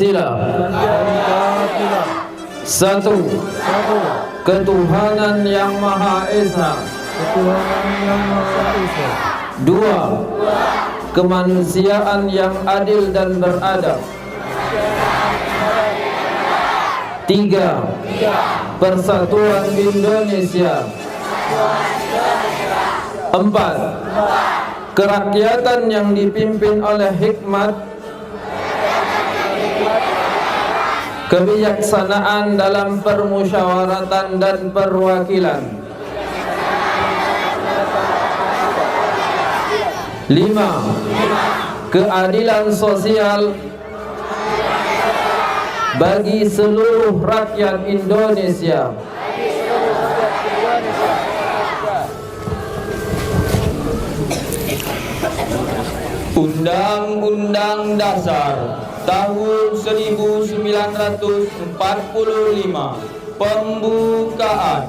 Pancasila. Satu, ketuhanan yang Maha Esa. Dua, kemanusiaan yang adil dan beradab. Tiga, persatuan Indonesia. Empat, kerakyatan yang dipimpin oleh hikmat, kebijaksanaan dalam permusyawaratan dan perwakilan. Lima, keadilan sosial bagi seluruh rakyat Indonesia. Undang-Undang Dasar tahun 1945 pembukaan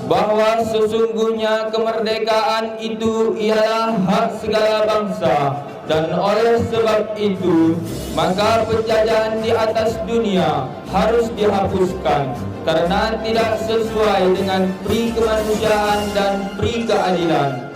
bahwa sesungguhnya kemerdekaan itu ialah hak segala bangsa, dan oleh sebab itu maka penjajahan di atas dunia harus dihapuskan karena tidak sesuai dengan pri kemanusiaan dan pri keadilan.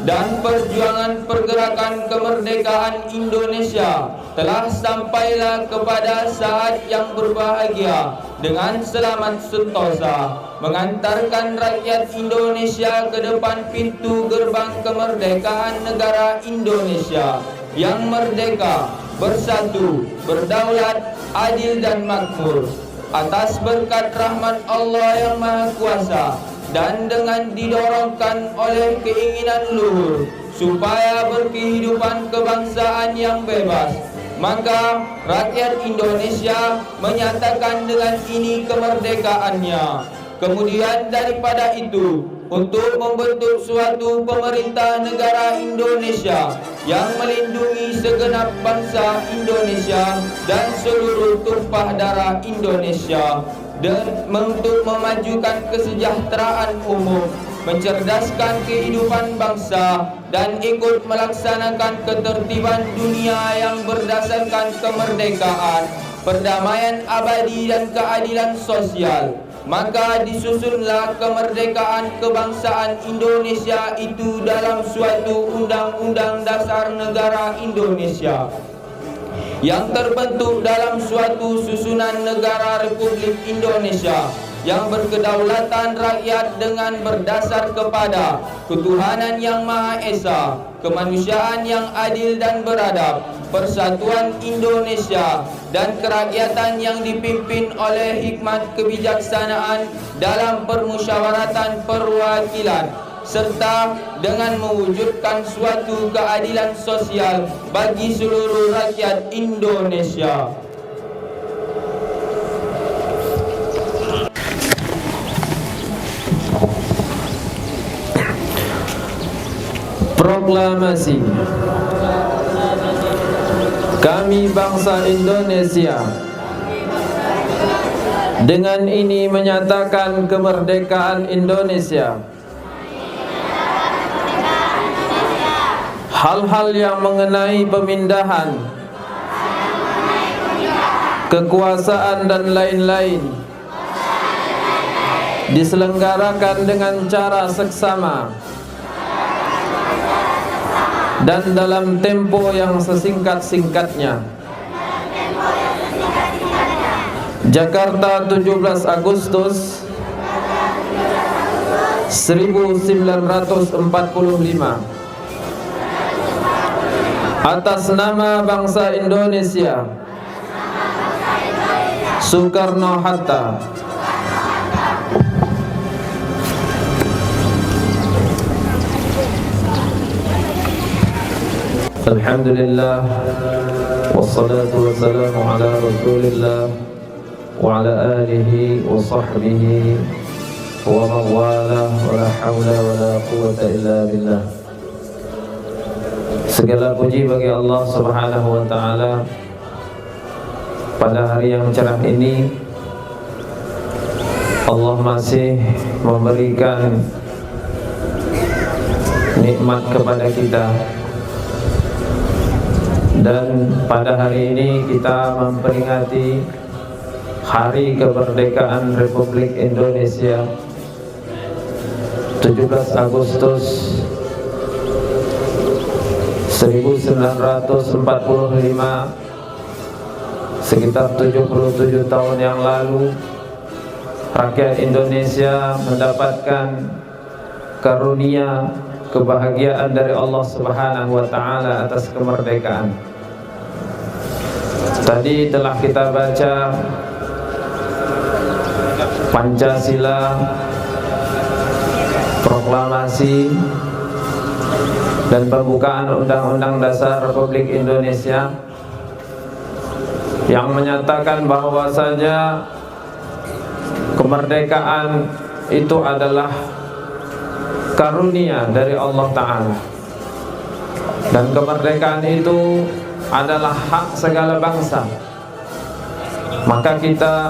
Dan perjuangan pergerakan kemerdekaan Indonesia telah sampailah kepada saat yang berbahagia dengan selamat sentosa, mengantarkan rakyat Indonesia ke depan pintu gerbang kemerdekaan negara Indonesia yang merdeka, bersatu, berdaulat, adil dan makmur atas berkat rahmat Allah yang Maha Kuasa, dan dengan didorongkan oleh keinginan luhur supaya berkehidupan kebangsaan yang bebas, maka rakyat Indonesia menyatakan dengan ini kemerdekaannya. Kemudian daripada itu, untuk membentuk suatu pemerintah negara Indonesia yang melindungi segenap bangsa Indonesia dan seluruh tumpah darah Indonesia, dan untuk memajukan kesejahteraan umum, mencerdaskan kehidupan bangsa, dan ikut melaksanakan ketertiban dunia yang berdasarkan kemerdekaan, perdamaian abadi dan keadilan sosial. Maka disusunlah kemerdekaan kebangsaan Indonesia itu dalam suatu Undang-Undang Dasar Negara Indonesia yang terbentuk dalam suatu susunan negara Republik Indonesia yang berkedaulatan rakyat dengan berdasar kepada ketuhanan yang Maha Esa, kemanusiaan yang adil dan beradab, persatuan Indonesia, dan kerakyatan yang dipimpin oleh hikmat kebijaksanaan dalam permusyawaratan perwakilan, serta dengan mewujudkan suatu keadilan sosial bagi seluruh rakyat Indonesia. Proklamasi. Kami bangsa Indonesia dengan ini menyatakan kemerdekaan Indonesia. Hal-hal yang mengenai pemindahan kekuasaan dan lain-lain diselenggarakan dengan cara seksama dan dalam tempo yang sesingkat-singkatnya. Jakarta, 17 Agustus 1945. Atas nama bangsa Indonesia, Soekarno-Hatta. Alhamdulillah, wassalatu wassalamu ala rasulillah wa ala alihi wa sahbihi wa mawala, wa la hawla wa la quwwata illa billah. Segala puji bagi Allah Subhanahu wa ta'ala. Pada hari yang cerah ini Allah masih memberikan nikmat kepada kita Dan pada hari ini kita memperingati Hari Kemerdekaan Republik Indonesia 17 Agustus 1945, sekitar 77 tahun yang lalu, rakyat Indonesia mendapatkan karunia kebahagiaan dari Allah Subhanahu wa Ta'ala atas kemerdekaan. Tadi telah kita baca Pancasila, proklamasi dan pembukaan Undang-Undang Dasar Republik Indonesia yang menyatakan bahwasanya kemerdekaan itu adalah karunia dari Allah Ta'ala, dan kemerdekaan itu adalah hak segala bangsa. Maka kita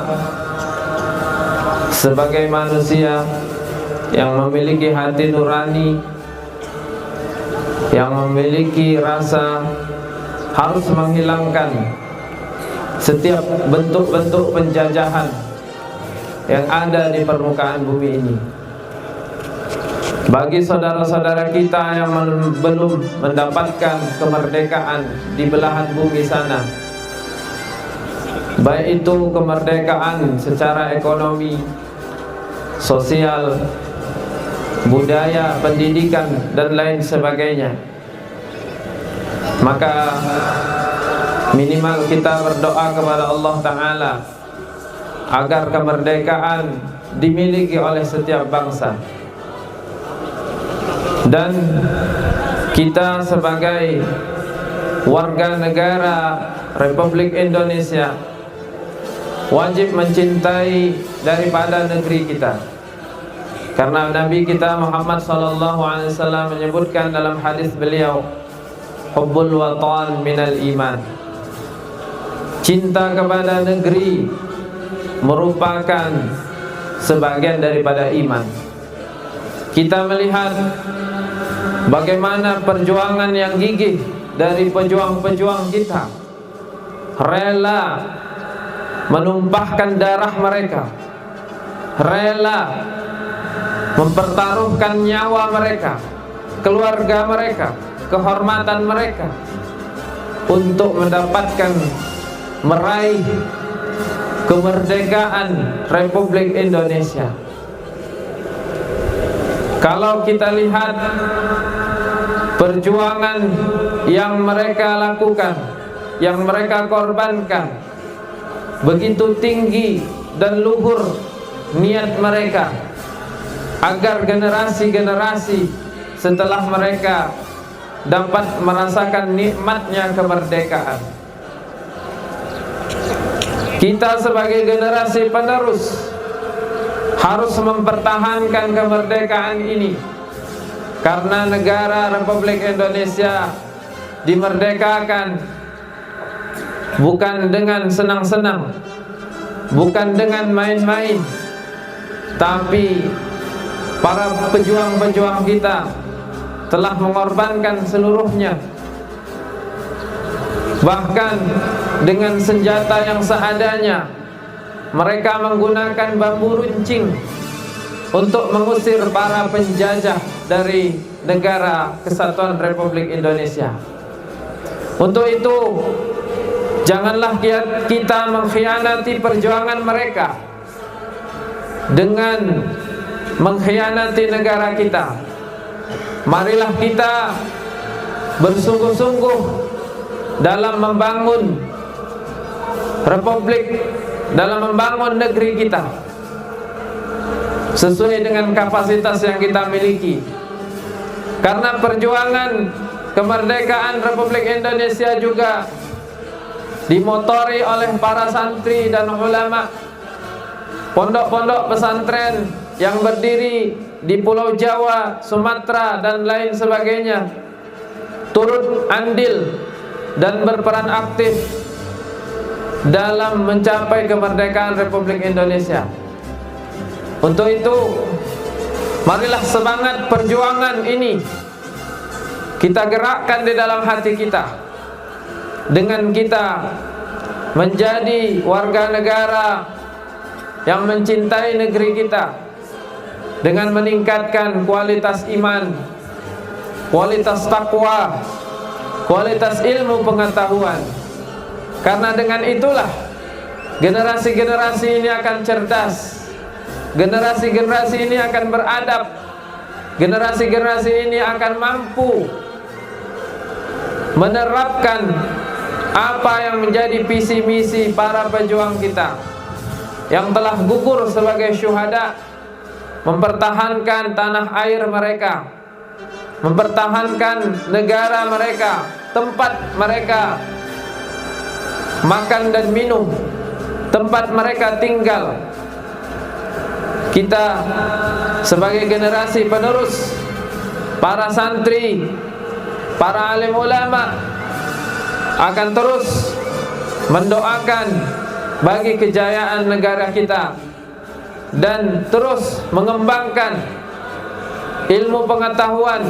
sebagai manusia yang memiliki hati nurani, yang memiliki rasa, harus menghilangkan setiap bentuk-bentuk penjajahan yang ada di permukaan bumi ini. Bagi saudara-saudara kita yang belum mendapatkan kemerdekaan di belahan bumi sana, baik itu kemerdekaan secara ekonomi, sosial, budaya, pendidikan, dan lain sebagainya, maka minimal kita berdoa kepada Allah Ta'ala agar kemerdekaan dimiliki oleh setiap bangsa. Dan kita sebagai warga negara Republik Indonesia wajib mencintai daripada negeri kita, karena Nabi kita Muhammad SAW menyebutkan dalam hadis beliau, hubbul watan minal iman, cinta kepada negeri merupakan sebagian daripada iman. Kita melihat bagaimana perjuangan yang gigih dari pejuang-pejuang kita, rela menumpahkan darah mereka, rela mempertaruhkan nyawa mereka, keluarga mereka, kehormatan mereka untuk mendapatkan, meraih kemerdekaan Republik Indonesia. Kalau kita lihat perjuangan yang mereka lakukan, yang mereka korbankan, begitu tinggi dan luhur niat mereka agar generasi-generasi setelah mereka dapat merasakan nikmatnya kemerdekaan. Kita sebagai generasi penerus harus mempertahankan kemerdekaan ini, karena negara Republik Indonesia dimerdekakan bukan dengan senang-senang, bukan dengan main-main, tapi para pejuang-pejuang kita telah mengorbankan seluruhnya, bahkan dengan senjata yang seadanya. Mereka menggunakan bambu runcing untuk mengusir para penjajah dari negara Kesatuan Republik Indonesia. Untuk itu, janganlah kita mengkhianati perjuangan mereka dengan mengkhianati negara kita. Marilah kita bersungguh-sungguh dalam membangun Republik, dalam membangun negeri kita sesuai dengan kapasitas yang kita miliki. Karena perjuangan kemerdekaan Republik Indonesia juga dimotori oleh para santri dan ulama, pondok-pondok pesantren yang berdiri di Pulau Jawa, Sumatera, dan lain sebagainya, turut andil dan berperan aktif dalam mencapai kemerdekaan Republik Indonesia. Untuk itu, marilah semangat perjuangan ini kita gerakkan di dalam hati kita. dengan kita menjadi warga negara yang mencintai negeri kita dengan meningkatkan kualitas iman, kualitas takwa, kualitas ilmu pengetahuan. Karena dengan itulah generasi-generasi ini akan cerdas, generasi-generasi ini akan beradab, generasi-generasi ini akan mampu menerapkan apa yang menjadi visi misi para pejuang kita yang telah gugur sebagai syuhada, mempertahankan tanah air mereka, mempertahankan negara mereka, tempat mereka makan dan minum, tempat mereka tinggal. Kita sebagai generasi penerus, para santri, para alim ulama akan terus mendoakan bagi kejayaan negara kita dan terus mengembangkan ilmu pengetahuan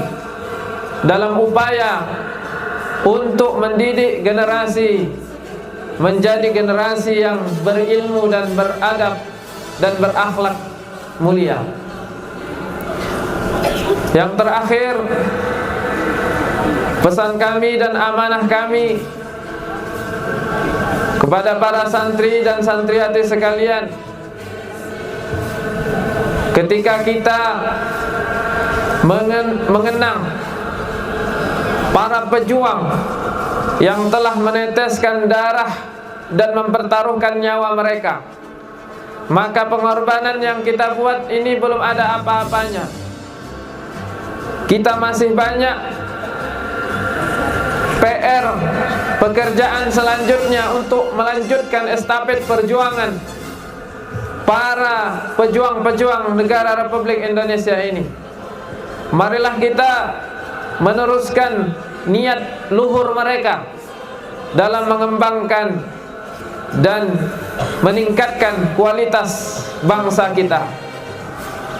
dalam upaya untuk mendidik generasi menjadi generasi yang berilmu dan beradab dan berakhlak mulia. Yang terakhir, pesan kami dan amanah kami kepada para santri dan santriwati sekalian, ketika kita mengenang para pejuang yang telah meneteskan darah dan mempertaruhkan nyawa mereka, maka pengorbanan yang kita buat ini belum ada apa-apanya. Kita masih banyak PR, pekerjaan selanjutnya untuk melanjutkan estafet perjuangan para pejuang-pejuang negara Republik Indonesia ini. Marilah kita meneruskan niat luhur mereka dalam mengembangkan dan meningkatkan kualitas bangsa kita.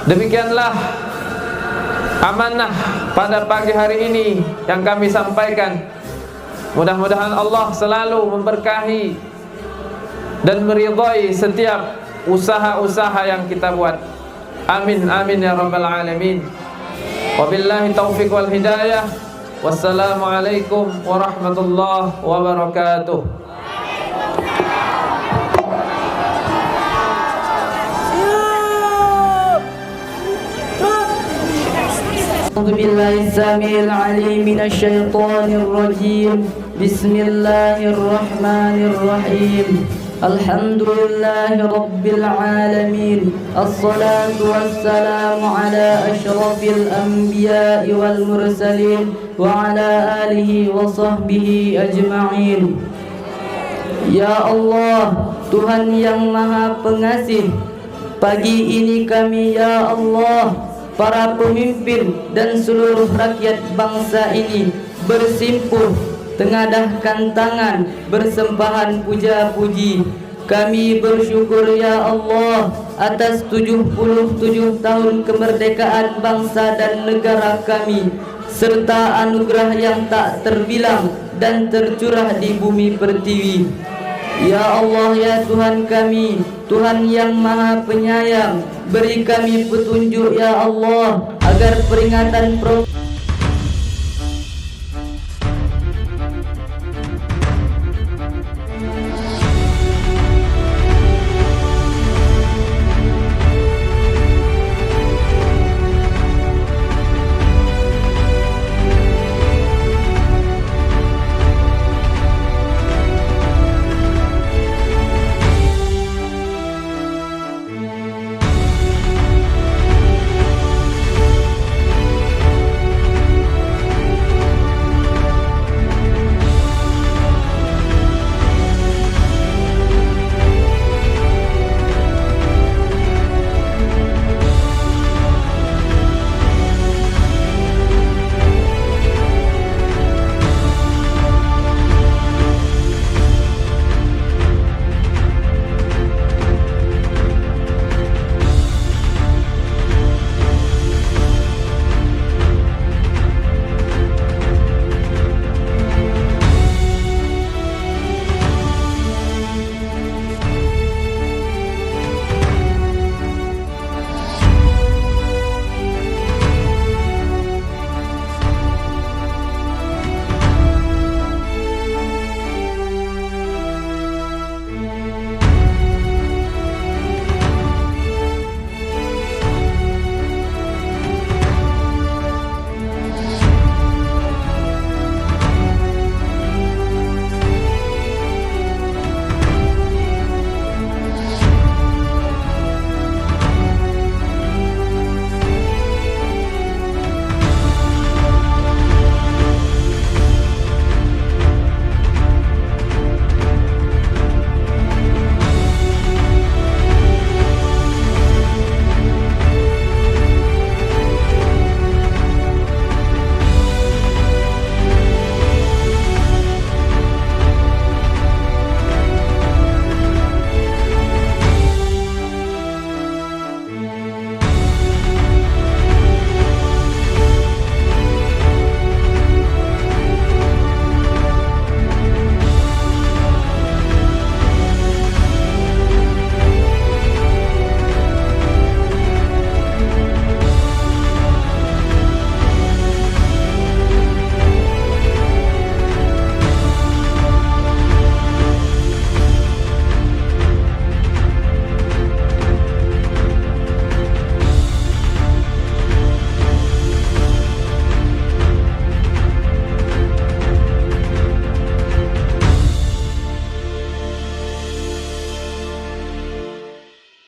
Demikianlah amanah pada pagi hari ini yang kami sampaikan. Mudah-mudahan Allah selalu memberkahi dan meridhai setiap usaha-usaha yang kita buat. Amin amin ya rabbal alamin. Wabillahi taufiq wal hidayah. Wassalamualaikum warahmatullahi wabarakatuh. أعوذ بالله السميع العليم من الشيطان الرجيم بسم الله الرحمن الرحيم الحمد لله رب العالمين الصلاة والسلام على أشرف الأنبياء والمرسلين وعلى آله وصحبه أجمعين. Ya Allah, Tuhan yang Maha Pengasih, pagi ini kami ya Allah, para pemimpin dan seluruh rakyat bangsa ini bersimpuh, tengadahkan tangan, bersembahan puja-puji. Kami bersyukur ya Allah atas 77 tahun kemerdekaan bangsa dan negara kami, serta anugerah yang tak terbilang dan tercurah di bumi pertiwi. Ya Allah ya Tuhan kami, Tuhan yang Maha Penyayang, beri kami petunjuk ya Allah agar peringatan